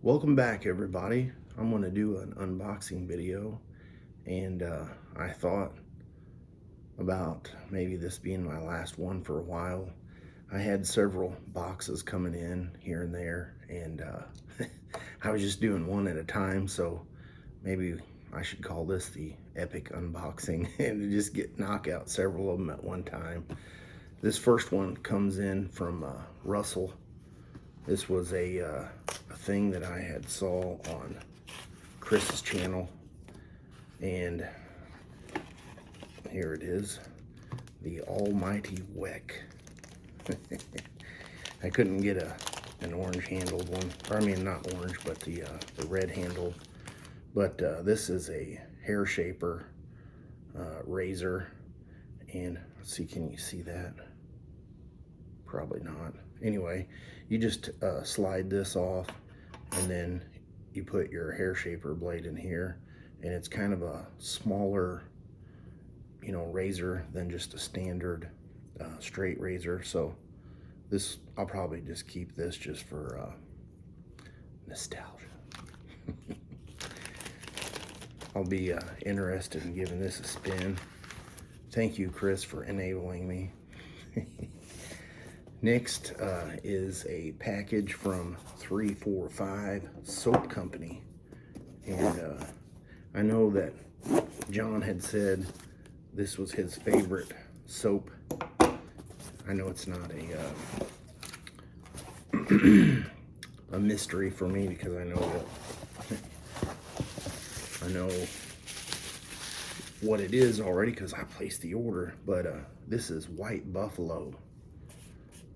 Welcome back, everybody. I'm going to do an unboxing video, and I thought about maybe this being my last one for a while. I had several boxes coming in here and there, and I was just doing one at a time, so maybe I should call this the epic unboxing and just knock out several of them at one time. This first one comes in from Russell. This was a thing that I had saw on Chris's channel, and here it is, the almighty Weck. I couldn't get an orange handled one, or I mean not orange, but the red handled. But this is a hair shaper razor, and let's see, can you see that? Probably not. Anyway, you just slide this off, and then you put your hair shaper blade in here, and it's kind of a smaller, razor than just a standard straight razor. So this, I'll probably just keep this just for nostalgia. I'll be interested in giving this a spin. Thank you, Chris, for enabling me. Next is a package from 345 Soap Company, and I know that John had said this was his favorite soap. I know it's not a mystery for me, because I know what it is already, because I placed the order. But this is White Buffalo.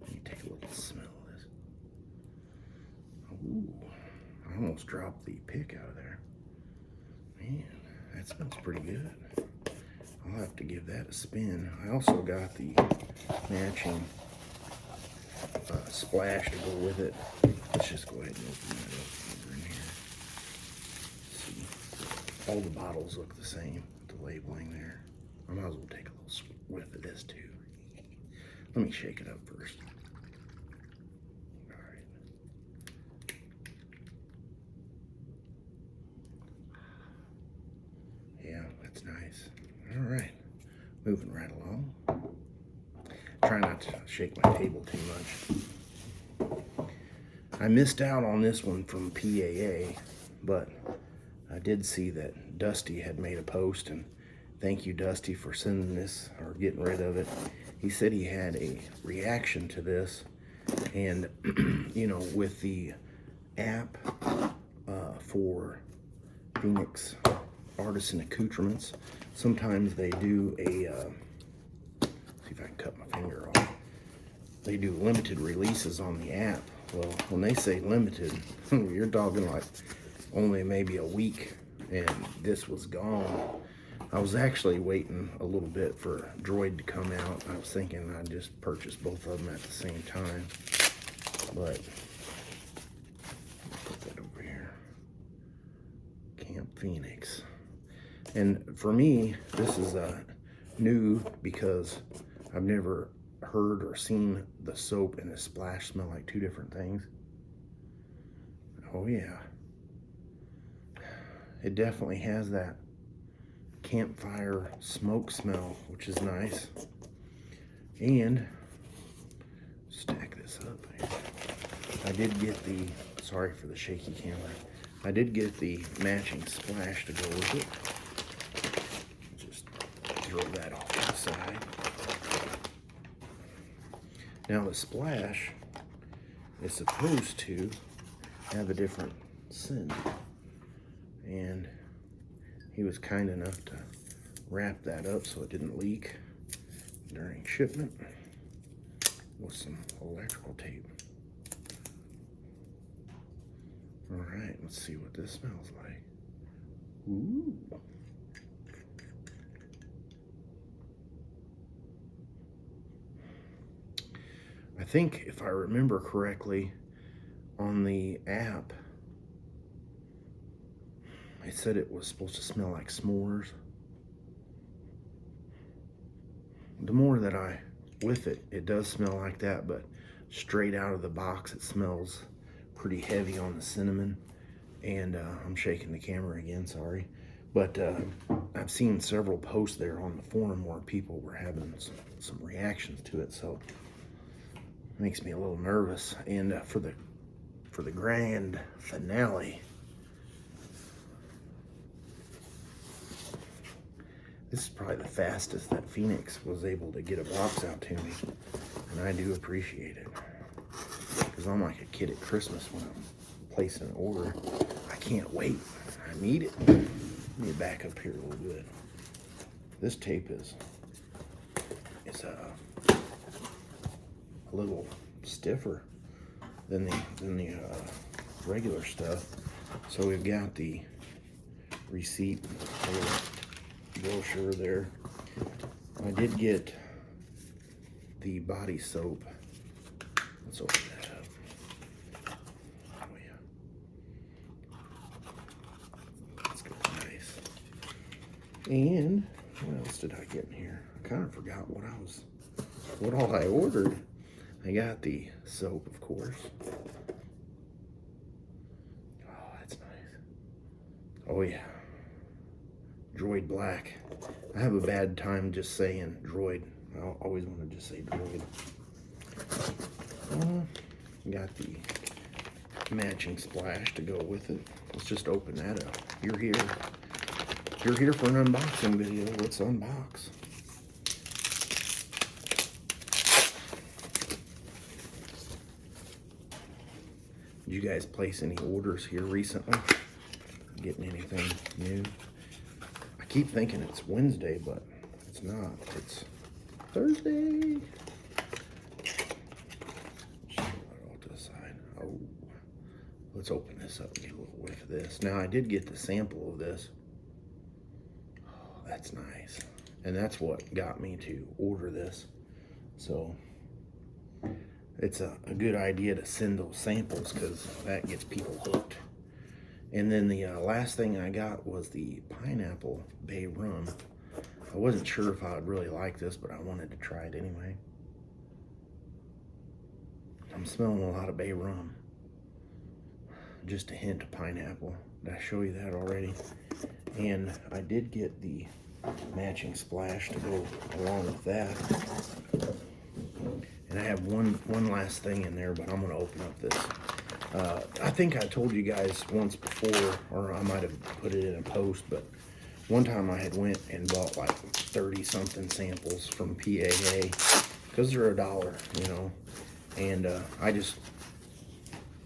Let me take a little smell of this. Ooh, I almost dropped the pick out of there. Man, that smells pretty good. I'll have to give that a spin. I also got the matching splash to go with it. Let's just go ahead and open that up over in here. See, all the bottles look the same with the labeling there. I might as well take a little whiff of this too. Let me shake it up first. All right. Yeah, that's nice. All right, moving right along. Try not to shake my table too much. I missed out on this one from PAA, but I did see that Dusty had made a post, and thank you, Dusty, for sending this or getting rid of it. He said he had a reaction to this, and with the app for Phoenix Artisan accoutrements, sometimes they do a see if I can cut my finger off. They do limited releases on the app. Well, when they say limited, you're talking like only maybe a week, and this was gone. I was actually waiting a little bit for Droid to come out. I was thinking I'd just purchase both of them at the same time, but put that over here. Camp Phoenix. And for me, this is new, because I've never heard or seen the soap and the splash smell like two different things. Oh yeah, it definitely has that campfire smoke smell, which is nice. And stack this up here. I did get the, sorry for the shaky camera, I did get the matching splash to go with it. Just throw that off to the side. Now the splash is supposed to have a different scent, and he was kind enough to wrap that up so it didn't leak during shipment with some electrical tape. All right, let's see what this smells like. Ooh. I think, if I remember correctly, on the app, it said it was supposed to smell like s'mores. The more that I whiff it, it does smell like that, but straight out of the box, it smells pretty heavy on the cinnamon. And I'm shaking the camera again, sorry. But I've seen several posts there on the forum where people were having some reactions to it, so it makes me a little nervous. And for the grand finale, this is probably the fastest that Phoenix was able to get a box out to me, and I do appreciate it, because I'm like a kid at Christmas when I'm placing an order. I can't wait. I need it. Let me back up here a little bit. This tape is a little stiffer than the regular stuff. So we've got the receipt, little brochure there. I did get the body soap. Let's open that up. Oh yeah, that's good, nice. And what else did I get in here? I kind of forgot what all I ordered. I got the soap, of course. Oh, that's nice. Oh yeah, Droid Black. I have a bad time just saying Droid. I always want to just say Droid. Got the matching splash to go with it. Let's just open that up. You're here for an unboxing video. Let's unbox. Did you guys place any orders here recently? Getting anything new? I keep thinking it's Wednesday, but it's not. It's Thursday. Just throw that off to the side. Oh, let's open this up and get a little whiff of this. Now, I did get the sample of this. Oh, that's nice. And that's what got me to order this. So it's a good idea to send those samples, because that gets people hooked. And then the last thing I got was the pineapple bay rum. I wasn't sure if I would really like this, but I wanted to try it anyway. I'm smelling a lot of bay rum. Just a hint of pineapple. Did I show you that already? And I did get the matching splash to go along with that. And I have one last thing in there, but I'm gonna open up this. I think I told you guys once before, or I might have put it in a post, but one time I had went and bought like 30 something samples from PAA, because they're $1, you know. And I just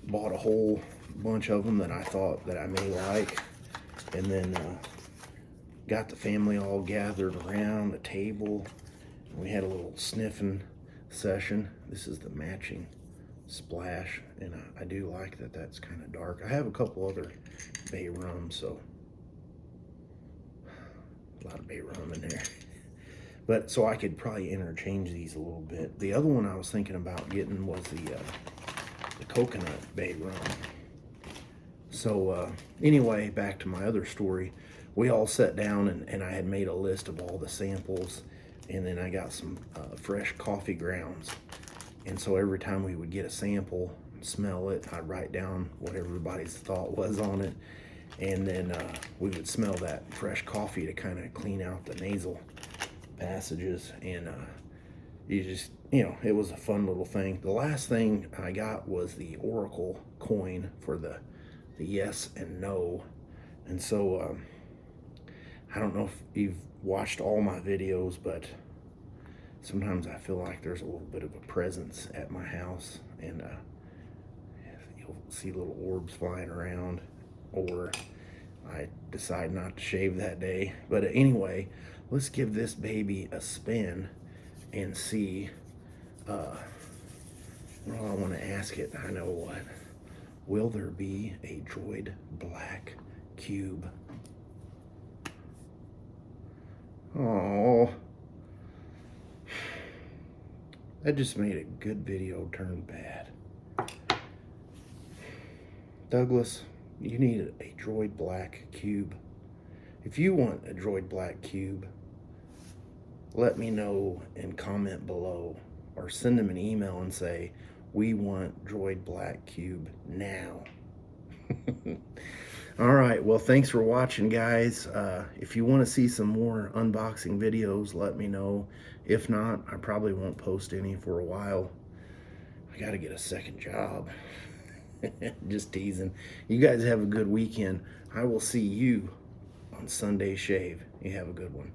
bought a whole bunch of them that I thought that I may like, and then got the family all gathered around the table, and we had a little sniffing session. This is the matching splash, and I do like that that's kind of dark. I have a couple other bay rum, so a lot of bay rum in there. But so I could probably interchange these a little bit. The other one I was thinking about getting was the coconut bay rum. So anyway, back to my other story. We all sat down, and I had made a list of all the samples, and then I got some fresh coffee grounds. And so every time we would get a sample, smell it, I'd write down what everybody's thought was on it. And then we would smell that fresh coffee to kind of clean out the nasal passages. And you just, you know, it was a fun little thing. The last thing I got was the Oracle coin for the yes and no. And so I don't know if you've watched all my videos, but sometimes I feel like there's a little bit of a presence at my house, and you'll see little orbs flying around, or I decide not to shave that day. But anyway, let's give this baby a spin and see. Well, I want to ask it. I know what. Will there be a Droid Black cube? Oh, that just made a good video turn bad. Douglas, you need a Droid Black cube. If you want a Droid Black cube, let me know and comment below, or send them an email and say, We want Droid Black Cube now. All right, well, thanks for watching, guys. If you want to see some more unboxing videos, let me know. If not, I probably won't post any for a while. I got to get a second job. Just teasing. You guys have a good weekend. I will see you on Sunday Shave. You have a good one.